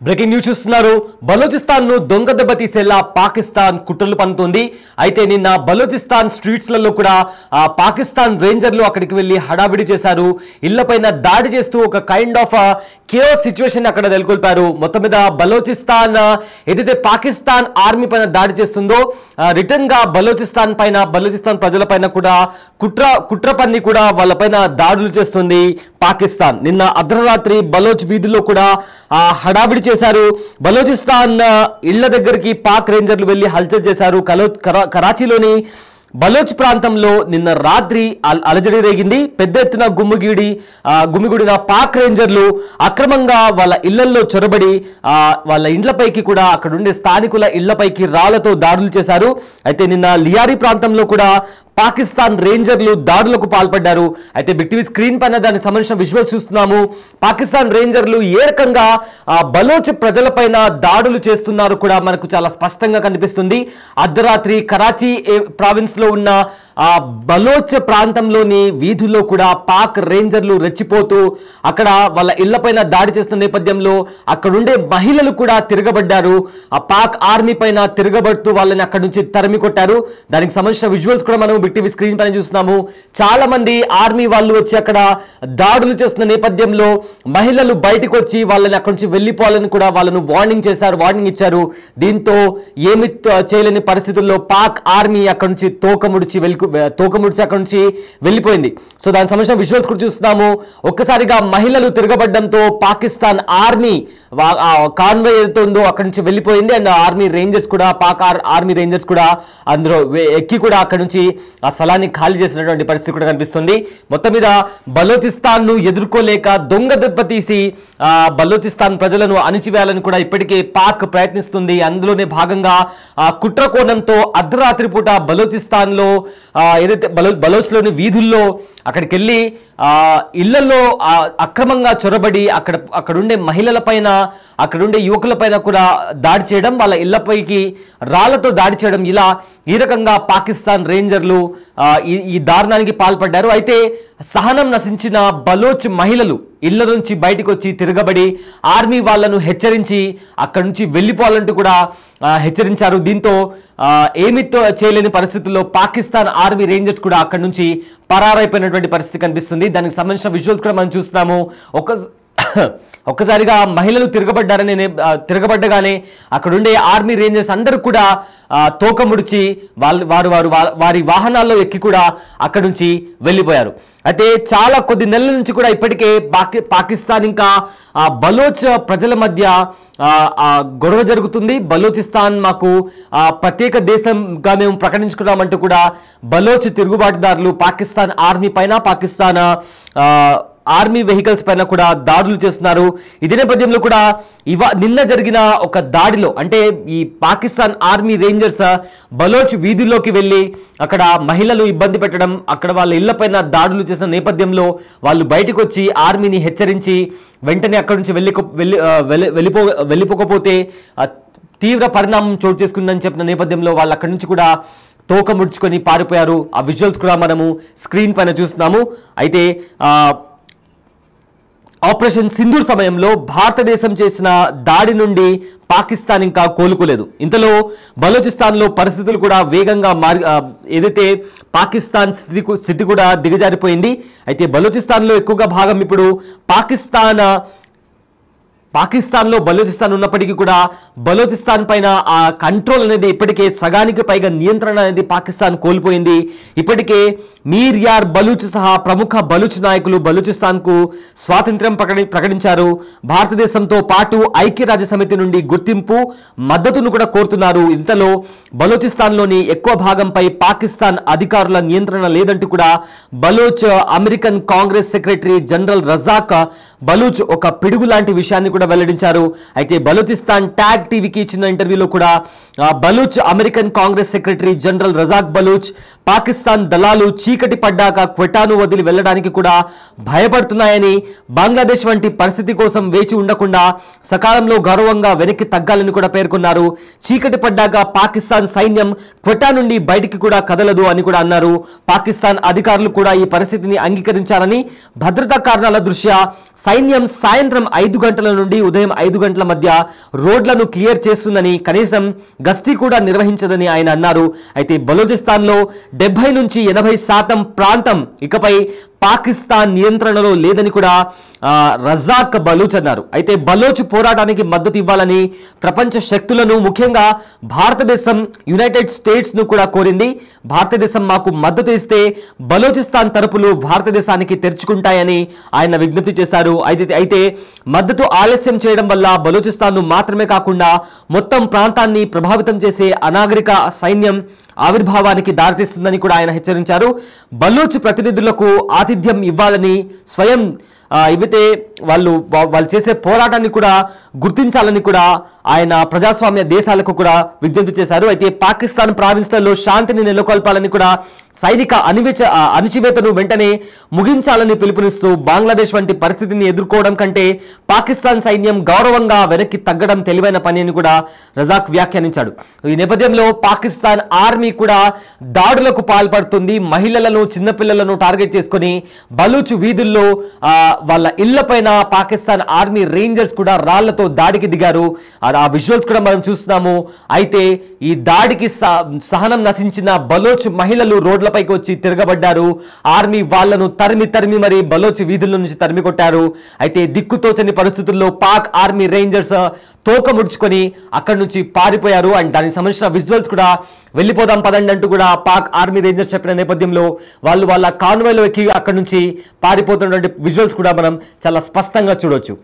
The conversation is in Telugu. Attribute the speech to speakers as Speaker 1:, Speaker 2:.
Speaker 1: బ్రేకింగ్ న్యూస్ చూస్తున్నారు. బలోచిస్తాన్ ను దొంగ దెబ్బ తీసేలా పాకిస్తాన్ కుట్రలు పన్నుతోంది. అయితే నిన్న బలోచిస్తాన్ స్ట్రీట్స్లలో కూడా పాకిస్తాన్ రేంజర్లు అక్కడికి వెళ్లి హడావిడి చేశారు. ఇళ్లపైన దాడి చేస్తూ ఒక కైండ్ ఆఫ్ కేఓస్ సిచ్యువేషన్ అక్కడ నెలకొల్పారు. మొత్తం మీద బలోచిస్తాన్ ఏదైతే పాకిస్తాన్ ఆర్మీ పైన దాడి చేస్తుందో రిటర్న్ గా బలోచిస్తాన్ ప్రజల పైన కూడా కుట్ర పన్ని కూడా వాళ్ళపైన దాడులు చేస్తుంది పాకిస్తాన్. నిన్న అర్ధరాత్రి బలోచ్ వీధుల్లో కూడా హడావిడి చేశారు. బలోచిస్తాన్ ఇళ్ల దగ్గరికి పాక్ రేంజర్లు వెళ్లి హల్చల్ చేశారు. కరాచీలోని బలోచ్ ప్రాంతంలో నిన్న రాత్రి అలజడి రేగింది. పెద్ద ఎత్తున గుమిగూడిన పాక్ రేంజర్లు అక్రమంగా వాళ్ళ ఇళ్లలో చొరబడి వాళ్ళ ఇండ్లపైకి కూడా అక్కడుండే స్థానికుల ఇళ్లపైకి రాళ్లతో దాడులు చేశారు. అయితే నిన్న లియారీ ప్రాంతంలో కూడా పాకిస్తాన్ రేంజర్లు దాడులకు పాల్పడ్డారు. అయితే బిగ్ టీవీ స్క్రీన్ పైన దానికి సంబంధించిన విజువల్స్ చూస్తున్నాము. పాకిస్తాన్ రేంజర్లు ఏ రకంగా బలోచ్ ప్రజలపైన దాడులు చేస్తున్నారు కూడా మనకు చాలా స్పష్టంగా కనిపిస్తుంది. అర్ధరాత్రి కరాచీ ప్రావిన్స్ లో ఉన్న బలోచ్ ప్రాంతంలోని వీధుల్లో కూడా పాక్ రేంజర్లు రెచ్చిపోతూ అక్కడ వాళ్ళ ఇళ్లపైన దాడి చేస్తున్న నేపథ్యంలో అక్కడుండే మహిళలు కూడా తిరగబడ్డారు. ఆ పాక్ ఆర్మీ పైన తిరగబడుతూ వాళ్ళని అక్కడి నుంచి తరిమి కొట్టారు. దానికి సంబంధించిన విజువల్స్ కూడా మనం బిగ్ టీవీ స్క్రీన్ పైన చూస్తున్నాము. చాలా మంది ఆర్మీ వాళ్ళు వచ్చి అక్కడ దాడులు చేస్తున్న నేపథ్యంలో మహిళలు బయటకు వచ్చి వాళ్ళని అక్కడి నుంచి వెళ్ళిపోవాలని కూడా వాళ్ళను వార్నింగ్ ఇచ్చారు. దీంతో ఏమి చేయలేని పరిస్థితుల్లో పాక్ ఆర్మీ అక్కడి నుంచి తోకముడిచి అక్కడి నుంచి వెళ్ళిపోయింది. సో దానికి సంబంధించిన విజువల్స్ కూడా చూస్తున్నాము. ఒక్కసారిగా మహిళలు తిరగబడ్డంతో పాకిస్తాన్ ఆర్మీ కాన్వాయ్ ఏదైతే ఉందో అక్కడి నుంచి వెళ్ళిపోయింది. అండ్ ఆర్మీ రేంజర్స్ కూడా ఆర్మీ రేంజర్స్ కూడా అందులో ఎక్కి కూడా అక్కడి నుంచి ఆ స్థలాన్ని ఖాళీ చేసినటువంటి పరిస్థితి కూడా కనిపిస్తుంది. మొత్తం మీద బలోచిస్తాన్ ను ఎదుర్కోలేక దొంగ దెబ్బతీసి బలోచిస్తాన్ ప్రజలను అణిచివేయాలని కూడా ఇప్పటికే పాక్ ప్రయత్నిస్తుంది. అందులోనే భాగంగా కుట్ర కోణంతో అర్ధరాత్రి పూట బలోచిస్తాన్ లో ఏదైతే బలోచ్ లోని వీధుల్లో అక్కడికి వెళ్ళి ఇళ్లలో అక్రమంగా చొరబడి అక్కడుండే మహిళల పైన అక్కడుండే యువకుల పైన కూడా దాడి చేయడం, వాళ్ళ ఇళ్లపైకి రాళ్లతో దాడి చేయడం, ఇలా ఈ రకంగా పాకిస్తాన్ రేంజర్లు ఈ దారుణానికి పాల్పడ్డారు. అయితే సహనం నశించిన బలోచ్ మహిళలు ఇళ్ల నుంచి బయటకు వచ్చి తిరగబడి ఆర్మీ వాళ్లను హెచ్చరించి అక్కడి నుంచి వెళ్ళిపోవాలంటూ కూడా హెచ్చరించారు. దీంతో ఏమీ చేయలేని పరిస్థితుల్లో పాకిస్తాన్ ఆర్మీ రేంజర్స్ కూడా అక్కడి నుంచి పరారైపోయినటువంటి పరిస్థితి కనిపిస్తుంది. దానికి సంబంధించిన విజువల్స్ కూడా మనం చూస్తున్నాము. ఒక్కసారిగా మహిళలు తిరగబడ్డగానే అక్కడుండే ఆర్మీ రేంజర్స్ అందరూ కూడా తోకముడిచి వారి వాహనాల్లో ఎక్కి కూడా అక్కడి నుంచి వెళ్ళిపోయారు. అయితే చాలా కొద్ది నెలల నుంచి కూడా ఇప్పటికే పాకిస్తాన్ ఇంకా బలోచ్ ప్రజల మధ్య గొడవ జరుగుతుంది. బలోచిస్తాన్ మాకు ప్రత్యేక దేశంగా మేము ప్రకటించుకున్నామంటూ కూడా బలోచ్ తిరుగుబాటుదారులు పాకిస్తాన్ ఆర్మీ పైన పాకిస్తాన్ ఆర్మీ వెహికల్స్ పైన కూడా దాడులు చేస్తున్నారు. ఇదే నేపథ్యంలో కూడా నిన్న జరిగిన ఒక దాడిలో అంటే ఈ పాకిస్తాన్ ఆర్మీ రేంజర్స్ బలోచ్ వీధుల్లోకి వెళ్ళి అక్కడ మహిళలు ఇబ్బంది పెట్టడం, అక్కడ వాళ్ళ ఇళ్లపైన దాడులు చేసిన నేపథ్యంలో వాళ్ళు బయటకు వచ్చి ఆర్మీని హెచ్చరించి వెంటనే అక్కడి నుంచి వెళ్ళిపోకపోతే తీవ్ర పరిణామం చోటు చేసుకుందని చెప్పిన నేపథ్యంలో వాళ్ళు అక్కడి నుంచి కూడా తోక ముడుచుకొని పారిపోయారు. ఆ విజువల్స్ కూడా మనము స్క్రీన్ పైన చూస్తున్నాము. అయితే ఆపరేషన్ సింధూర్ సమయంలో భారతదేశం చేసిన దాడి నుండి పాకిస్తాన్ ఇంకా కోలుకోలేదు. ఇంతలో బలోచిస్తాన్లో పరిస్థితులు కూడా వేగంగా ఏదైతే పాకిస్తాన్ స్థితి కూడా దిగజారిపోయింది. అయితే బలోచిస్తాన్లో ఎక్కువగా భాగం ఇప్పుడు పాకిస్తాన్లో బలోచిస్తాన్ ఉన్నప్పటికీ కూడా బలోచిస్తాన్ పైన ఆ కంట్రోల్ అనేది ఇప్పటికే సగానికి పైగా నియంత్రణ అనేది పాకిస్తాన్ కోల్పోయింది. ఇప్పటికే మీర్ యార్ బలూచ్ సహా ప్రముఖ బలూచ్ నాయకులు బలూచిస్తాన్కు స్వాతంత్ర్యం ప్రకటించారు. భారతదేశంతో పాటు ఐక్యరాజ్య సమితి నుండి గుర్తింపు మద్దతును కూడా కోరుతున్నారు. ఇంతలో బలోచిస్తాన్లోని ఎక్కువ భాగంపై పాకిస్తాన్ అధికారుల నియంత్రణ లేదంటూ కూడా Baloch American Congress secretary general Razak Baloch ఒక పిడుగు లాంటి విషయాన్ని వెల్లడించారు. అయితే బలూచిస్తాన్ ట్యాగ్ టీవీకి ఇచ్చిన ఇంటర్వ్యూలో కూడా Baloch American Congress secretary general Razak Baloch Pakistan దళాలు చీకటి పడ్డాక క్వెటాను వదిలి వెళ్లడానికి కూడా భయపడుతున్నాయని, బంగ్లాదేశ్ వంటి పరిస్థితి కోసం వేచి ఉండకుండా సకాలంలో గౌరవంగా వెనక్కి తగ్గాలని కూడా పేర్కొన్నారు. చీకటి పడ్డాక పాకిస్తాన్ సైన్యం క్వెటా నుండి బయటికి కూడా కదలదు అని కూడా అన్నారు. పాకిస్తాన్ అధికారులు కూడా ఈ పరిస్థితిని అంగీకరించారని, భద్రతా కారణాల దృష్ట్యా సైన్యం సాయంత్రం 5 గంటల నుండి ఉదయం 5 గంటల మధ్య రోడ్లను క్లియర్ చేస్తుందని, కనీసం గస్తీ కూడా నిర్వహించదని ఆయన అన్నారు. అయితే బలూచిస్తాన్లో 70 నుంచి 80% ప్రాంతం ఇకపై పాకిస్తాన్ నియంత్రణలో లేదని కూడా రజాక్ బలూచ్ అన్నారు. అయితే బలోచ్ పోరాటానికి మద్దతు ఇవ్వాలని ప్రపంచ శక్తులను, ముఖ్యంగా భారతదేశం, యునైటెడ్ స్టేట్స్ ను కూడా కోరింది. భారతదేశం మాకు మద్దతు ఇస్తే బలోచిస్తాన్ తరపులు భారతదేశానికి తెరుచుకుంటాయని ఆయన విజ్ఞప్తి చేశారు. అయితే మద్దతు ఆలస్యం చేయడం వల్ల బలూచిస్తాన్ ను మాత్రమే కాకుండా మొత్తం ప్రాంతాన్ని ప్రభావితం చేసే అనాగరిక సైన్యం ఆవిర్భావానికి దారితీస్తుందని కూడా ఆయన హెచ్చరించారు. బలూచ్ ప్రతినిధులకు ఆతిథ్యం ఇవ్వాలని, స్వయం ఇవితే వాళ్ళు చేసే పోరాటాన్ని కూడా గుర్తించాలని కూడా ఆయన ప్రజాస్వామ్య దేశాలకు కూడా విజ్ఞప్తి చేశారు. అయితే పాకిస్తాన్ ప్రావిన్స్లలో శాంతిని నెలకొల్పాలని కూడా సైనిక అణచివేతను వెంటనే ముగించాలని పిలుపునిస్తూ బంగ్లాదేశ్ వంటి పరిస్థితిని ఎదుర్కోవడం కంటే పాకిస్తాన్ సైన్యం గౌరవంగా వెనక్కి తగ్గడం తెలివైన పని అని కూడా రజాక్ వ్యాఖ్యానించాడు. ఈ నేపథ్యంలో పాకిస్తాన్ ఆర్మీ కూడా దాడులకు పాల్పడుతుంది. మహిళలను, చిన్నపిల్లలను టార్గెట్ చేసుకుని బలూచ్ వీధుల్లో వాళ్ళ ఇళ్లపైన పాకిస్తాన్ ఆర్మీ రేంజర్స్ కూడా రాళ్లతో దాడికి దిగారు. ఆ విజువల్స్ కూడా మనం చూస్తున్నాము. అయితే ఈ దాడికి సహనం నశించిన బలోచ్ మహిళలు రోడ్లపైకి వచ్చి తిరగబడ్డారు. ఆర్మీ వాళ్లను తరిమి మరి బలోచ్ వీధుల నుంచి తరిమి కొట్టారు. అయితే దిక్కుతోచని పరిస్థితుల్లో పాక్ ఆర్మీ రేంజర్స్ తోక ముడుచుకొని అక్కడి నుంచి పారిపోయారు. అండ్ దానికి సంబంధించిన విజువల్స్ కూడా వెళ్ళిపోదాం పదండి అంటూ కూడా పాక్ ఆర్మీ రేంజర్స్ చెప్పిన నేపథ్యంలో వాళ్ళ కాన్వాయ్లో ఎక్కి అక్కడి నుంచి పారిపోతున్నటువంటి విజువల్స్ కూడా మనం చాలా స్పష్టంగా చూడొచ్చు.